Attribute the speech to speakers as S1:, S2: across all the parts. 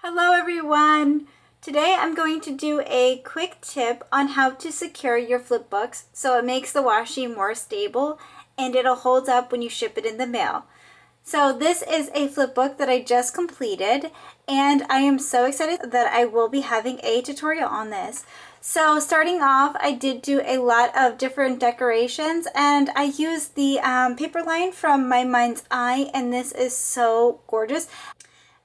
S1: Hello everyone! Today I'm going to do a quick tip on how to secure your flipbooks so it makes the washi more stable and it'll hold up when you ship it in the mail. So this is a flipbook that I just completed and I am so excited that I will be having a tutorial on this. So starting off, I did do a lot of different decorations and I used the paper line from my Mind's Eye, and this is so gorgeous.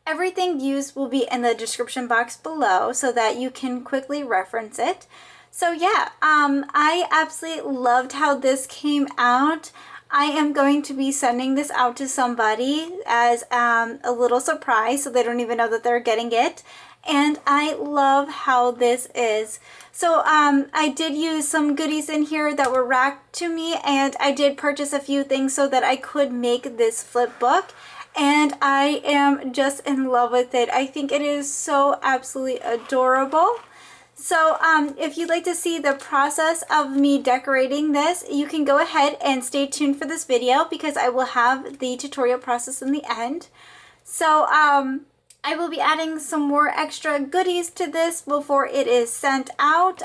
S1: Everything used will be in the description box below so that you can quickly reference it. So yeah, I absolutely loved how this came out. I am going to be sending this out to somebody as a little surprise so they don't even know that they're getting it. And I love how this is. So I did use some goodies in here that were racked to me, and I did purchase a few things so that I could make this flip book. And I am just in love with it. I think it is so absolutely adorable. So if you'd like to see the process of me decorating this, you can go ahead and stay tuned for this video because I will have the tutorial process in the end. So I will be adding some more extra goodies to this before it is sent out,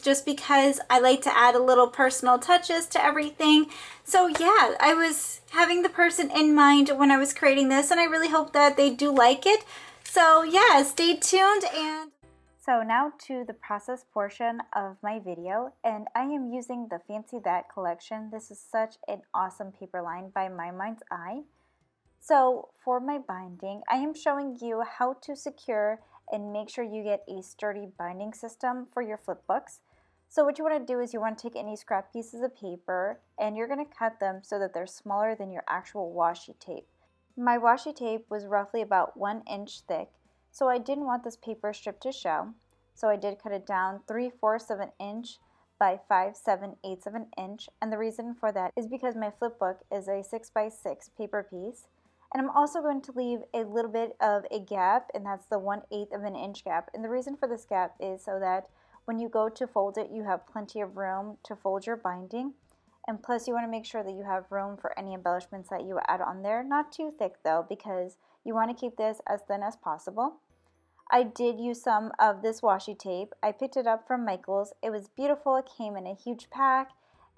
S1: just because I like to add a little personal touches to everything. So yeah, I was having the person in mind when I was creating this, and I really hope that they do like it. So yeah, stay tuned. And so now to the process portion of my video, and I am using the Fancy That collection. This is such an awesome paper line by My Mind's Eye. So for my binding, I am showing you how to secure and make sure you get a sturdy binding system for your flipbooks. So what you want to do is you want to take any scrap pieces of paper and you're going to cut them so that they're smaller than your actual washi tape. My washi tape was roughly about 1 inch thick, so I didn't want this paper strip to show. So I did cut it down 3/4 of an inch by 5/7/8 of an inch, and the reason for that is because my flipbook is a 6x6 paper piece. And I'm also going to leave a little bit of a gap, and that's the 1/8 of an inch gap. And the reason for this gap is so that when you go to fold it, you have plenty of room to fold your binding. And plus you want to make sure that you have room for any embellishments that you add on there. Not too thick though, because you want to keep this as thin as possible. I did use some of this washi tape. I picked it up from Michael's. It was beautiful. It came in a huge pack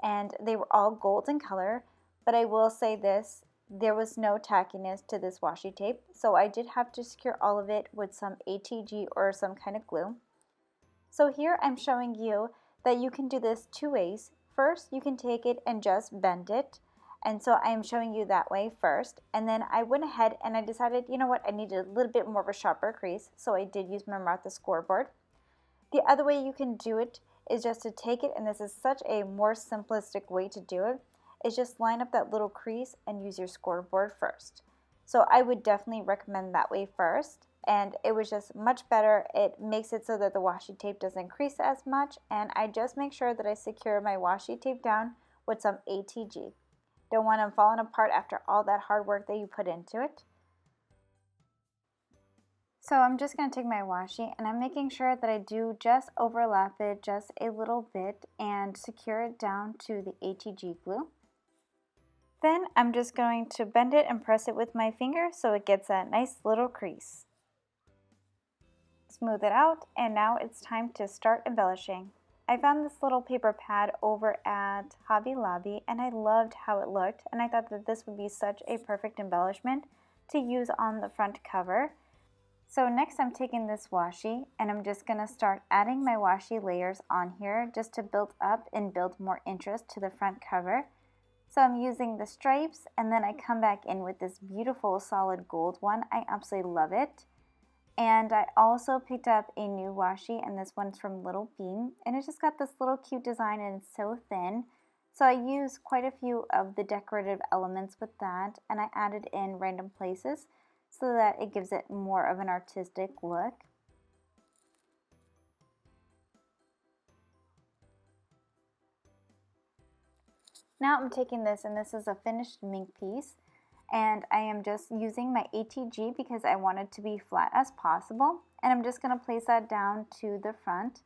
S1: and they were all gold in color. But I will say this, there was no tackiness to this washi tape, so I did have to secure all of it with some ATG or some kind of glue. So here I'm showing you that you can do this two ways. First, you can take it and just bend it, and so I am showing you that way first. And then I went ahead and I decided, you know what, I needed a little bit more of a sharper crease, so I did use my Martha scoreboard. The other way you can do it is just to take it, and this is such a more simplistic way to do it, is just line up that little crease and use your scoreboard first. So I would definitely recommend that way first, and it was just much better. It makes it so that the washi tape doesn't crease as much, and I just make sure that I secure my washi tape down with some ATG. Don't want them falling apart after all that hard work that you put into it. So I'm just going to take my washi and I'm making sure that I do just overlap it just a little bit and secure it down to the ATG glue. Then I'm just going to bend it and press it with my finger so it gets that nice little crease. Smooth it out, and now it's time to start embellishing. I found this little paper pad over at Hobby Lobby and I loved how it looked, and I thought that this would be such a perfect embellishment to use on the front cover. So next I'm taking this washi and I'm just going to start adding my washi layers on here just to build up and build more interest to the front cover. So I'm using the stripes, and then I come back in with this beautiful solid gold one. I absolutely love it. And I also picked up a new washi, and this one's from Little Bean, and it just got this little cute design and it's so thin. So I used quite a few of the decorative elements with that, and I added in random places so that it gives it more of an artistic look. Now I'm taking this, and this is a finished Minc piece, and I am just using my ATG because I want it to be flat as possible, and I'm just going to place that down to the front.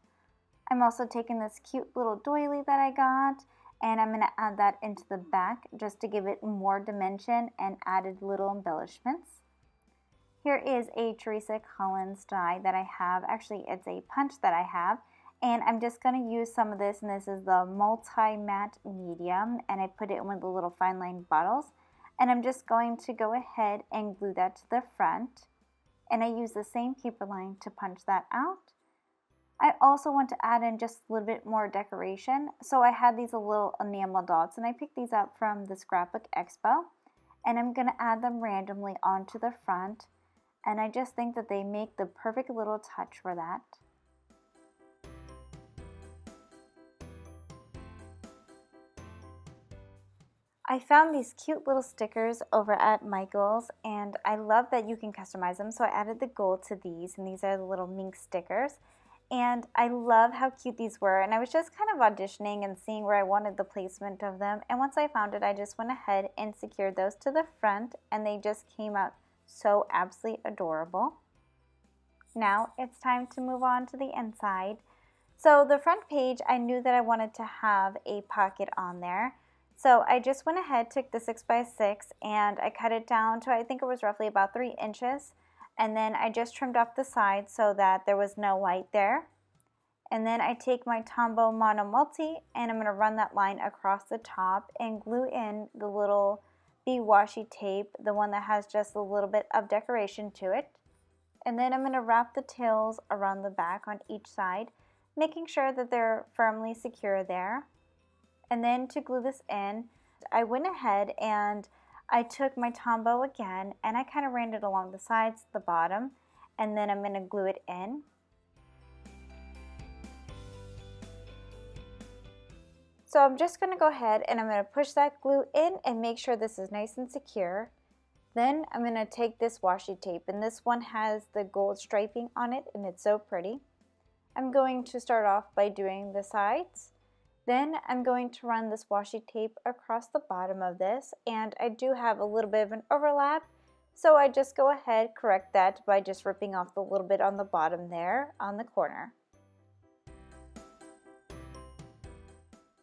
S1: I'm also taking this cute little doily that I got, and I'm going to add that into the back just to give it more dimension and added little embellishments. Here is a Teresa Collins die that I have. Actually, it's a punch that I have. And I'm just going to use some of this, and this is the multi-matte medium, and I put it in one of the little fine line bottles. And I'm just going to go ahead and glue that to the front. And I use the same paper line to punch that out. I also want to add in just a little bit more decoration. So I had these little enamel dots, and I picked these up from the Scrapbook Expo. And I'm going to add them randomly onto the front. And I just think that they make the perfect little touch for that. I found these cute little stickers over at Michael's, and I love that you can customize them. So I added the gold to these, and these are the little Minc stickers. And I love how cute these were, and I was just kind of auditioning and seeing where I wanted the placement of them. And once I found it, I just went ahead and secured those to the front, and they just came out so absolutely adorable. Now it's time to move on to the inside. So the front page, I knew that I wanted to have a pocket on there. So I just went ahead, took the 6x6, and I cut it down to, I think it was roughly about 3 inches. And then I just trimmed off the sides so that there was no white there. And then I take my Tombow Mono Multi, and I'm going to run that line across the top and glue in the little washi tape, the one that has just a little bit of decoration to it. And then I'm going to wrap the tails around the back on each side, making sure that they're firmly secure there. And then to glue this in, I went ahead and I took my Tombow again, and I kind of ran it along the sides, the bottom, and then I'm going to glue it in. So I'm just going to go ahead and I'm going to push that glue in and make sure this is nice and secure. Then I'm going to take this washi tape, and this one has the gold striping on it, and it's so pretty. I'm going to start off by doing the sides. Then I'm going to run this washi tape across the bottom of this, and I do have a little bit of an overlap, so I just go ahead, correct that by just ripping off the little bit on the bottom there on the corner.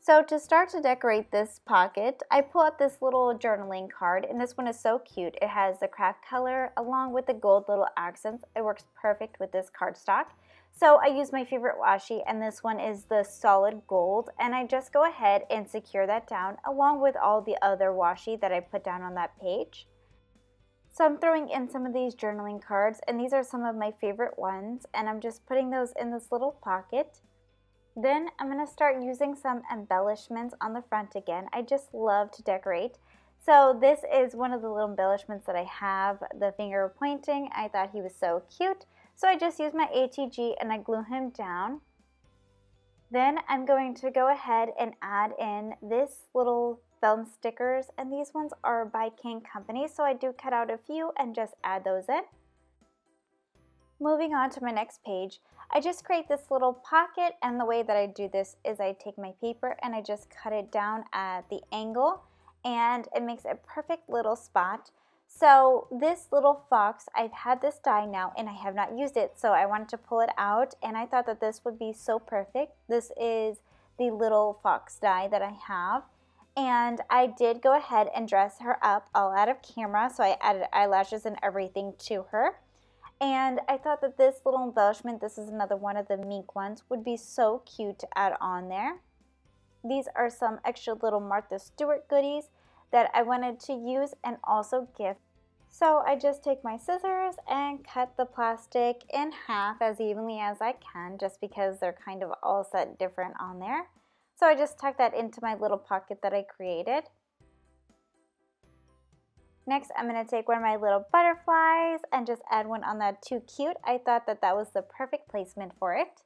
S1: So to start to decorate this pocket, I pull out this little journaling card, and this one is so cute. It has the craft color along with the gold little accents. It works perfect with this cardstock. So I use my favorite washi, and this one is the solid gold, and I just go ahead and secure that down along with all the other washi that I put down on that page. So I'm throwing in some of these journaling cards, and these are some of my favorite ones, and I'm just putting those in this little pocket. Then I'm going to start using some embellishments on the front again. I just love to decorate. So this is one of the little embellishments that I have, the finger pointing. I thought he was so cute. So I just used my ATG and I glue him down. Then I'm going to go ahead and add in this little vellum stickers, and these ones are by K&CO, so I do cut out a few and just add those in. Moving on to my next page, I just create this little pocket, and the way that I do this is I take my paper and I just cut it down at the angle, and it makes a perfect little spot. So this little fox, I've had this die now and I have not used it, so I wanted to pull it out, and I thought that this would be so perfect. This is the little fox die that I have, and I did go ahead and dress her up all out of camera, so I added eyelashes and everything to her. And I thought that this little embellishment, this is another one of the Minc ones, would be so cute to add on there. These are some extra little Martha Stewart goodies that I wanted to use and also gift. So I just take my scissors and cut the plastic in half as evenly as I can, just because they're kind of all set different on there. So I just tuck that into my little pocket that I created. Next, I'm going to take one of my little butterflies and just add one on that too cute. I thought that that was the perfect placement for it.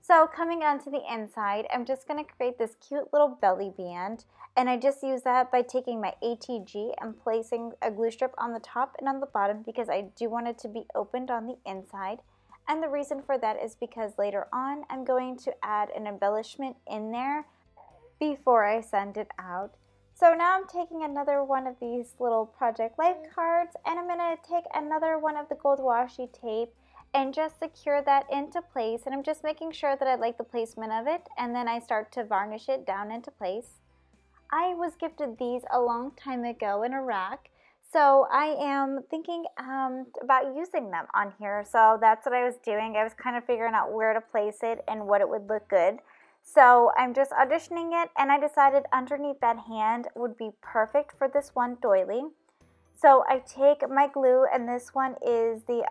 S1: So coming onto the inside, I'm just going to create this cute little belly band, and I just use that by taking my ATG and placing a glue strip on the top and on the bottom, because I do want it to be opened on the inside. And the reason for that is because later on I'm going to add an embellishment in there before I send it out. So now I'm taking another one of these little Project Life cards, and I'm going to take another one of the gold washi tape and just secure that into place. And I'm just making sure that I like the placement of it, and then I start to varnish it down into place. I was gifted these a long time ago in Iraq, So I am thinking about using them on here. So that's what I was doing. I was kind of figuring out where to place it and what it would look good. So I'm just auditioning it, and I decided underneath that hand would be perfect for this one doily. So I take my glue, and this one is the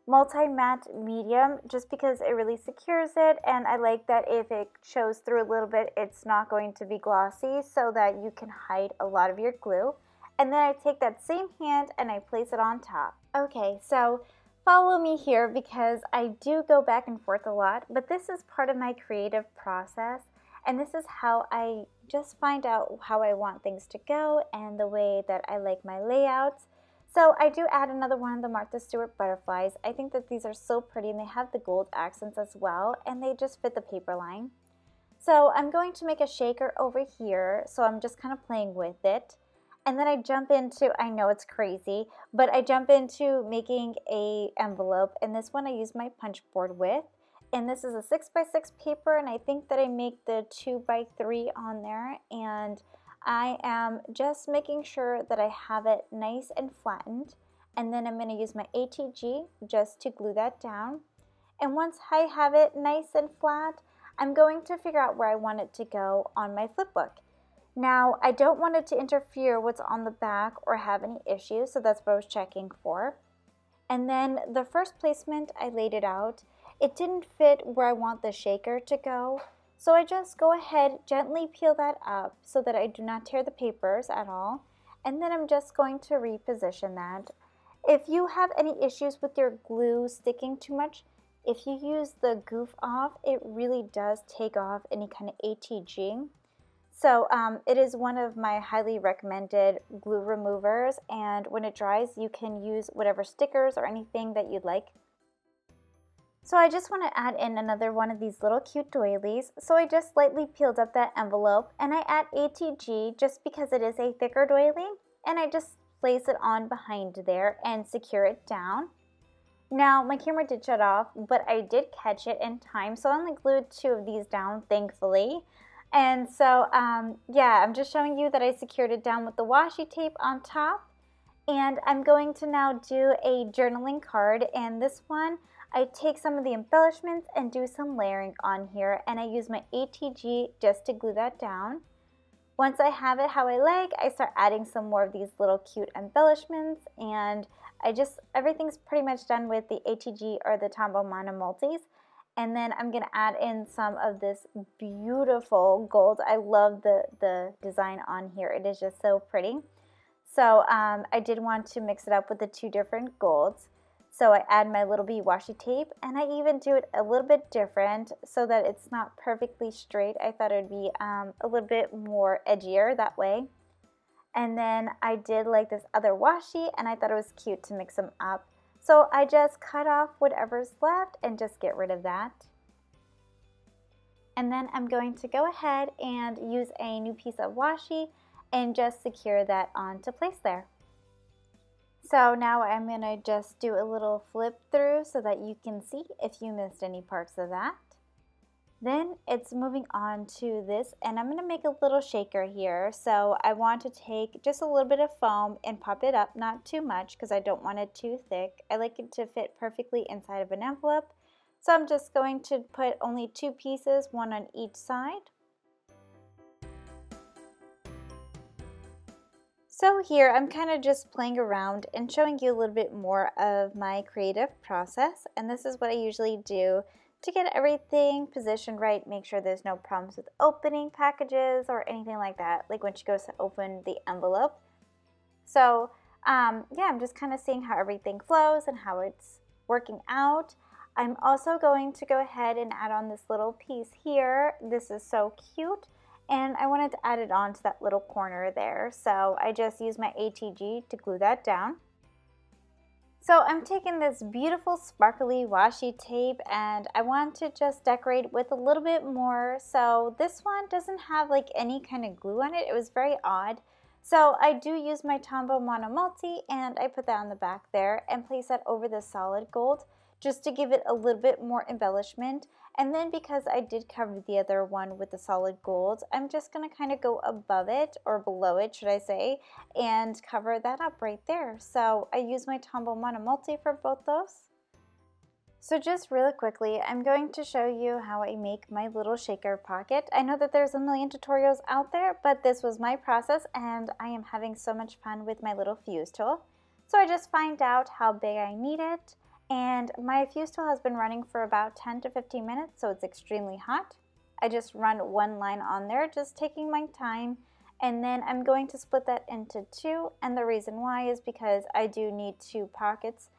S1: multi-matte medium, just because it really secures it, and I like that if it shows through a little bit, it's not going to be glossy, so that you can hide a lot of your glue. And then I take that same hand and I place it on top. Okay, so follow me here because I do go back and forth a lot, but this is part of my creative process, and this is how I just find out how I want things to go and the way that I like my layouts. So I do add another one of the Martha Stewart butterflies. I think that these are so pretty, and they have the gold accents as well, and they just fit the paper line. So I'm going to make a shaker over here, so I'm just kind of playing with it. And then I jump into, I know it's crazy, but I jump into making a envelope, and this one I use my punch board with. And this is a 6x6 paper, and I think that I make the 2x3 on there, and I am just making sure that I have it nice and flattened. And then I'm going to use my ATG just to glue that down. And once I have it nice and flat, I'm going to figure out where I want it to go on my flipbook. Now, I don't want it to interfere what's on the back or have any issues, so that's what I was checking for. And then the first placement, I laid it out. It didn't fit where I want the shaker to go, so I just go ahead, gently peel that up so that I do not tear the papers at all. And then I'm just going to reposition that. If you have any issues with your glue sticking too much, if you use the goof off, it really does take off any kind of ATG. So it is one of my highly recommended glue removers, and when it dries, you can use whatever stickers or anything that you'd like. So I just want to add in another one of these little cute doilies. So I just slightly peeled up that envelope, and I add ATG just because it is a thicker doily, and I just place it on behind there and secure it down. Now my camera did shut off, but I did catch it in time, so I only glued 2 of these down, thankfully. And so, yeah, I'm just showing you that I secured it down with the washi tape on top. And I'm going to now do a journaling card. And this one, I take some of the embellishments and do some layering on here. And I use my ATG just to glue that down. Once I have it how I like, I start adding some more of these little cute embellishments. And everything's pretty much done with the ATG or the Tombow Mono Multis. And then I'm going to add in some of this beautiful gold. I love the design on here. It is just so pretty. So I did want to mix it up with the 2 different golds. So I add my little bee washi tape, and I even do it a little bit different so that it's not perfectly straight. I thought it would be a little bit more edgier that way. And then I did like this other washi, and I thought it was cute to mix them up. So I just cut off whatever's left and just get rid of that. And then I'm going to go ahead and use a new piece of washi and just secure that onto place there. So now I'm going to just do a little flip through so that you can see if you missed any parts of that. Then it's moving on to this, and I'm going to make a little shaker here. So I want to take just a little bit of foam and pop it up, not too much because I don't want it too thick. I like it to fit perfectly inside of an envelope. So I'm just going to put only 2 pieces, 1 on each side. So here I'm kind of just playing around and showing you a little bit more of my creative process, and this is what I usually do to get everything positioned right, make sure there's no problems with opening packages or anything like that, like when she goes to open the envelope. So yeah, I'm just kind of seeing how everything flows and how it's working out. I'm also going to go ahead and add on this little piece here. This is so cute, and I wanted to add it on to that little corner there. So I just use my ATG to glue that down. So I'm taking this beautiful sparkly washi tape, and I want to just decorate with a little bit more. So this one doesn't have like any kind of glue on it. It was very odd. So I do use my Tombow Mono Multi, and I put that on the back there and place that over the solid gold just to give it a little bit more embellishment. And then because I did cover the other one with the solid gold, I'm just going to kind of go above it, or below it should I say, and cover that up right there. So I use my Tombow Multi for both those. So just really quickly, I'm going to show you how I make my little shaker pocket. I know that there's a million tutorials out there, but this was my process and I am having so much fun with my little fuse tool. So I just find out how big I need it. And my fuse tool has been running for about 10 to 15 minutes, so it's extremely hot. I just run one line on there, just taking my time, and then I'm going to split that into two, and the reason why is because I do need two pockets,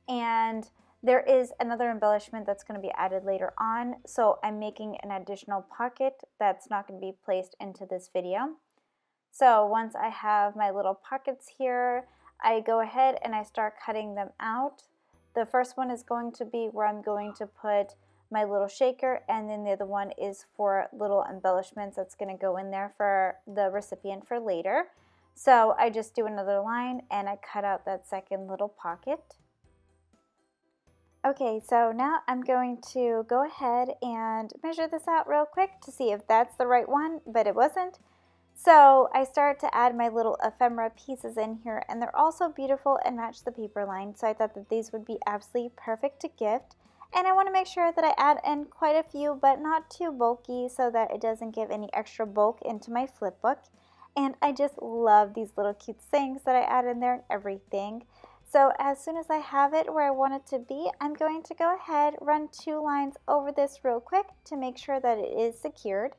S1: and there is another embellishment that's going to be added later on, so I'm making an additional pocket that's not going to be placed into this video. So once I have my little pockets here, I go ahead and I start cutting them out. The first one is going to be where I'm going to put my little shaker, and then the other one is for little embellishments that's going to go in there for the recipient for later. So I just do another line and I cut out that second little pocket. Okay, so now I'm going to go ahead and measure this out real quick to see if that's the right one, but it wasn't. So I start to add my little ephemera pieces in here, and they're also beautiful and match the paper line, so I thought that these would be absolutely perfect to gift. And I want to make sure that I add in quite a few, but not too bulky, so that it doesn't give any extra bulk into my flip book. And I just love these little cute things that I add in there and everything. So as soon as I have it where I want it to be, I'm going to go ahead, run two lines over this real quick to make sure that it is secured.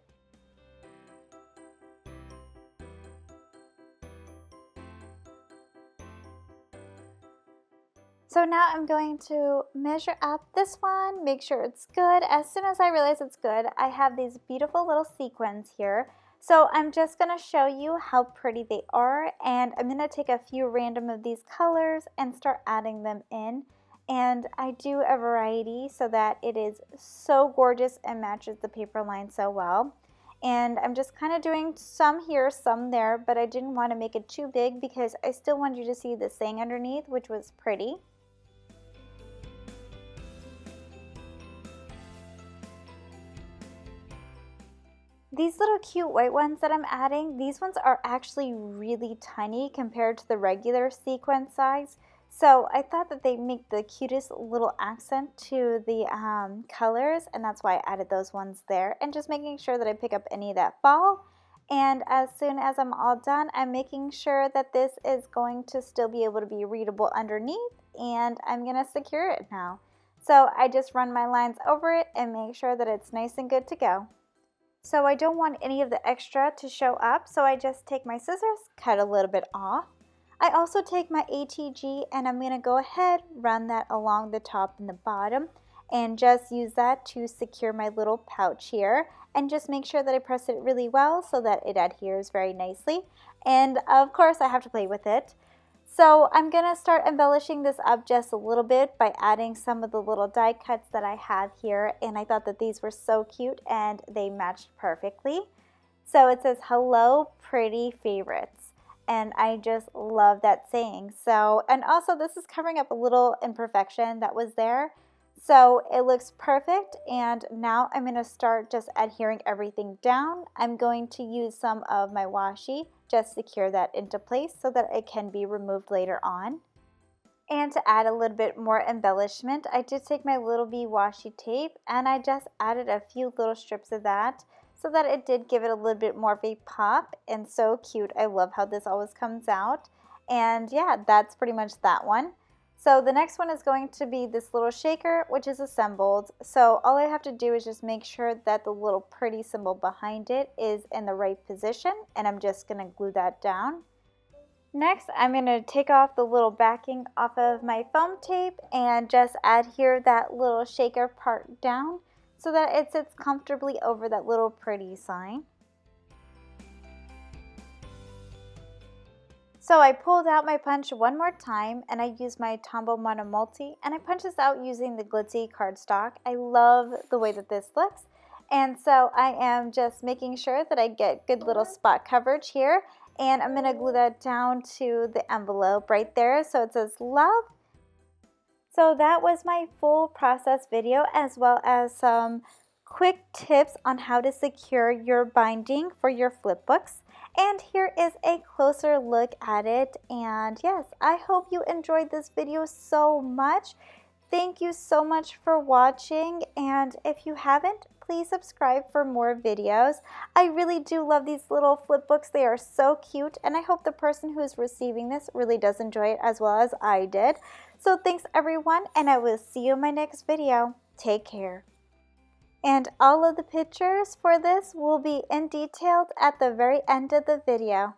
S1: So now I'm going to measure up this one, make sure it's good. As soon as I realize it's good, I have these beautiful little sequins here. So I'm just going to show you how pretty they are, and I'm going to take a few random of these colors and start adding them in. And I do a variety so that it is so gorgeous and matches the paper line so well. And I'm just kind of doing some here, some there, but I didn't want to make it too big because I still want you to see the saying underneath, which was pretty. These little cute white ones that I'm adding, these ones are actually really tiny compared to the regular sequin size. So I thought that they make the cutest little accent to the colors, and that's why I added those ones there. And just making sure that I pick up any that fall. And as soon as I'm all done, I'm making sure that this is going to still be able to be readable underneath, and I'm going to secure it now. So I just run my lines over it and make sure that it's nice and good to go. So I don't want any of the extra to show up, so I just take my scissors, cut a little bit off. I also take my ATG and I'm going to go ahead, run that along the top and the bottom, and just use that to secure my little pouch here, and just make sure that I press it really well so that it adheres very nicely. And of course I have to play with it. So I'm going to start embellishing this up just a little bit by adding some of the little die cuts that I have here, and I thought that these were so cute and they matched perfectly. So it says, "Hello, pretty favorites," and I just love that saying. So, and also this is covering up a little imperfection that was there. So it looks perfect, and now I'm going to start just adhering everything down. I'm going to use some of my washi, just secure that into place so that it can be removed later on. And to add a little bit more embellishment, I did take my little B washi tape and I just added a few little strips of that so that it did give it a little bit more of a pop, and so cute. I love how this always comes out. And yeah, that's pretty much that one. So the next one is going to be this little shaker, which is assembled. So all I have to do is just make sure that the little pretty symbol behind it is in the right position, and I'm just going to glue that down. Next, I'm going to take off the little backing off of my foam tape and just adhere that little shaker part down so that it sits comfortably over that little pretty sign. So I pulled out my punch one more time and I used my Tombow Multi, and I punched this out using the Glitzy cardstock. I love the way that this looks, and so I am just making sure that I get good little spot coverage here, and I'm going to glue that down to the envelope right there so it says love. So that was my full process video, as well as some quick tips on how to secure your binding for your flipbooks. And here is a closer look at it. And yes, I hope you enjoyed this video so much. Thank you so much for watching, and if you haven't, please subscribe for more videos. I really do love these little flipbooks. They are so cute, and I hope the person who is receiving this really does enjoy it as well as I did. So thanks everyone, and I will see you in my next video. Take care. And all of the pictures for this will be in detailed at the very end of the video.